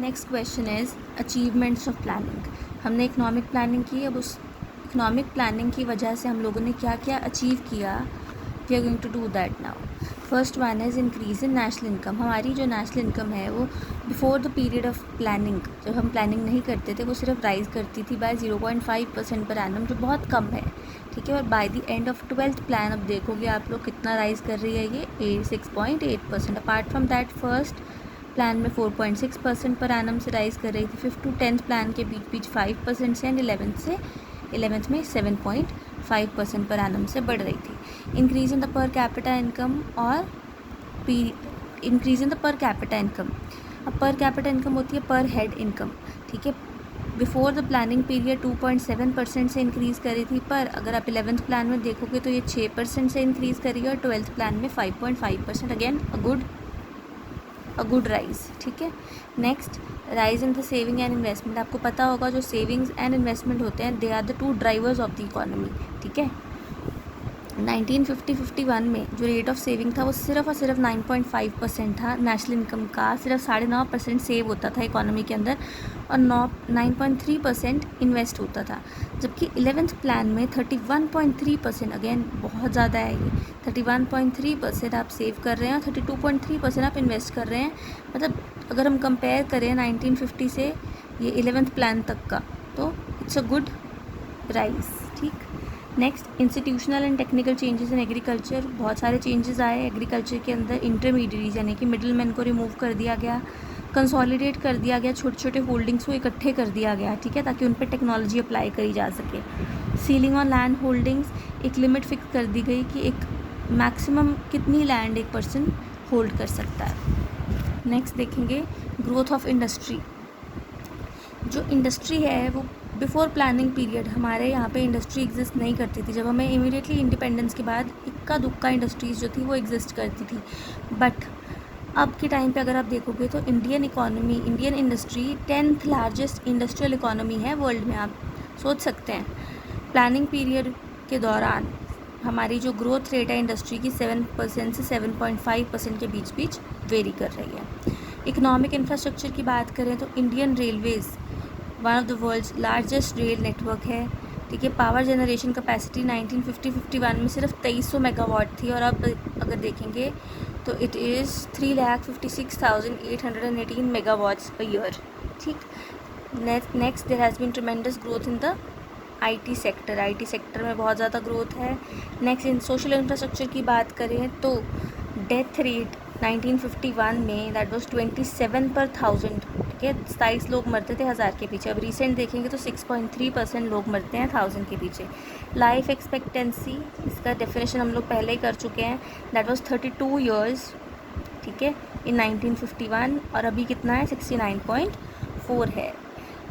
Next question is achievements of planning. हमने economic planning की, अब उस इकोनॉमिक प्लानिंग की वजह से हम लोगों ने क्या क्या अचीव किया, we are going to do that now. First one is increase in national income. हमारी जो नेशनल इनकम है वो before the period of planning, जब हम प्लानिंग नहीं करते थे, वो सिर्फ राइज़ करती थी बाय 0.5% पर एनम, जो बहुत कम है, ठीक है। और by the end of 12th plan अब देखोगे आप लोग कितना राइज़ कर रही है ये 6.8%। Apart from that first plan में 4.6% पर एनम से राइज़ कर रही थी। 5th to 10th प्लान के बीच बीच 5% से, एंड 11th में 7.5% पर एनम से बढ़ रही थी। Increase in the per capita income और increase in the per capita income. अब पर कैपिटा इनकम होती है पर हेड इनकम, ठीक है। बिफोर द प्लानिंग पीरियड 2.7% से इंक्रीज़ करी थी, पर अगर आप 11th प्लान में देखोगे तो ये 6% से इंक्रीज़ करी है, और 12th प्लान में 5.5%। अगेन अ गुड राइज, ठीक है। Next, rise in the saving and investment. आपको पता होगा जो सेविंग्स एंड इन्वेस्टमेंट होते हैं, they are the two drivers of the economy, ठीक है। 1950-51 में जो रेट ऑफ सेविंग था वो सिर्फ और सिर्फ 9.5% था नेशनल इनकम का। सिर्फ 9.5% सेव होता था इकोनॉमी के अंदर, और 9.3% इन्वेस्ट होता था। जबकि 11th प्लान में 31.3%, अगेन बहुत ज़्यादा है ये, 31.3% आप सेव कर रहे हैं और 32.3% आप इन्वेस्ट कर रहे हैं। मतलब अगर हम कंपेयर करें 1950 से ये 11th प्लान तक का, तो इट्स अ गुड राइज, ठीक। Next, institutional and technical changes in agriculture. बहुत सारे चेंजेस आए एग्रीकल्चर के अंदर। इंटरमीडिएट यानी कि मिडिल मैन को रिमूव कर दिया गया, कंसोलिडेट कर दिया गया, छोटे छोटे होल्डिंग्स को इकट्ठे कर दिया गया, ठीक है, ताकि उन पर टेक्नोलॉजी अप्लाई करी जा सके। सीलिंग ऑन लैंड होल्डिंग्स, एक लिमिट फिक्स कर दी गई कि एक मैक्सिमम कितनी लैंड एक पर्सन होल्ड कर सकता है। नेक्स्ट देखेंगे ग्रोथ ऑफ इंडस्ट्री। जो इंडस्ट्री है वो बिफोर प्लानिंग पीरियड हमारे यहाँ पे इंडस्ट्री एग्जिस्ट नहीं करती थी। जब हमें इमीडिएटली इंडिपेंडेंस के बाद इक्का दुक्का इंडस्ट्रीज़ जो थी वो एग्जिस्ट करती थी। बट अब के टाइम पे अगर आप देखोगे तो Indian economy, Indian industry 10th largest industrial economy है वर्ल्ड में। आप सोच सकते हैं प्लानिंग पीरियड के दौरान हमारी जो ग्रोथ रेट है इंडस्ट्री की 7% से 7.5% के बीच बीच वेरी कर रही है। इकोनॉमिक इंफ्रास्ट्रक्चर की बात करें तो Indian railways one of the world's largest rail network है, ठीक है। पावर जनरेशन कैपेसिटी 1950-51 में सिर्फ 2300 मेगावाट थी, और अब अगर देखेंगे तो it is 3,56,818 megawatts a year, ठीक। Next, there has been tremendous growth in the IT sector. IT sector में बहुत ज़्यादा ग्रोथ है। नेक्स्ट, इन सोशल इंफ्रास्ट्रक्चर की बात करें तो डेथ रेट 1951 में दैट वाज 27 पर 1000, ठीक है। 27 लोग मरते थे 1000 के पीछे। अब रिसेंट देखेंगे तो 6.3% लोग मरते हैं 1000 के पीछे। लाइफ एक्सपेक्टेंसी, इसका डेफिनेशन हम लोग पहले ही कर चुके हैं, दैट वाज 32 ईयर्स, ठीक है, इन 1951, और अभी कितना है 69.4 है।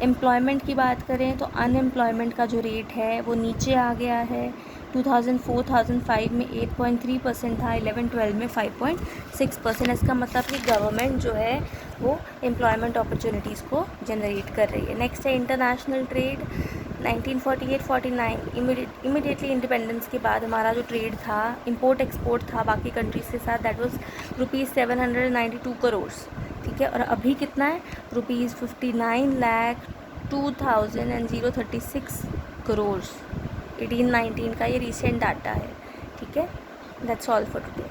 एम्प्लॉयमेंट की बात करें तो अनएम्प्लॉयमेंट का जो रेट है वो नीचे आ गया है। 2004-2005 में 8.3% था, 11-12 में 5.6%। इसका मतलब कि गवर्नमेंट जो है वो एम्प्लॉयमेंट अपॉर्चुनिटीज़ को जनरेट कर रही है। नेक्स्ट है इंटरनेशनल ट्रेड। 1948-49 इमीडिएटली इंडिपेंडेंस के बाद हमारा जो ट्रेड था, इंपोर्ट एक्सपोर्ट था बाकी कंट्रीज़ के साथ, दैट वाज ₹792 करोड़, ठीक है। और अभी कितना है ₹59,02,036 करोड़ 18-19 का, ये रिसेंट डाटा है, ठीक है। That's all for today.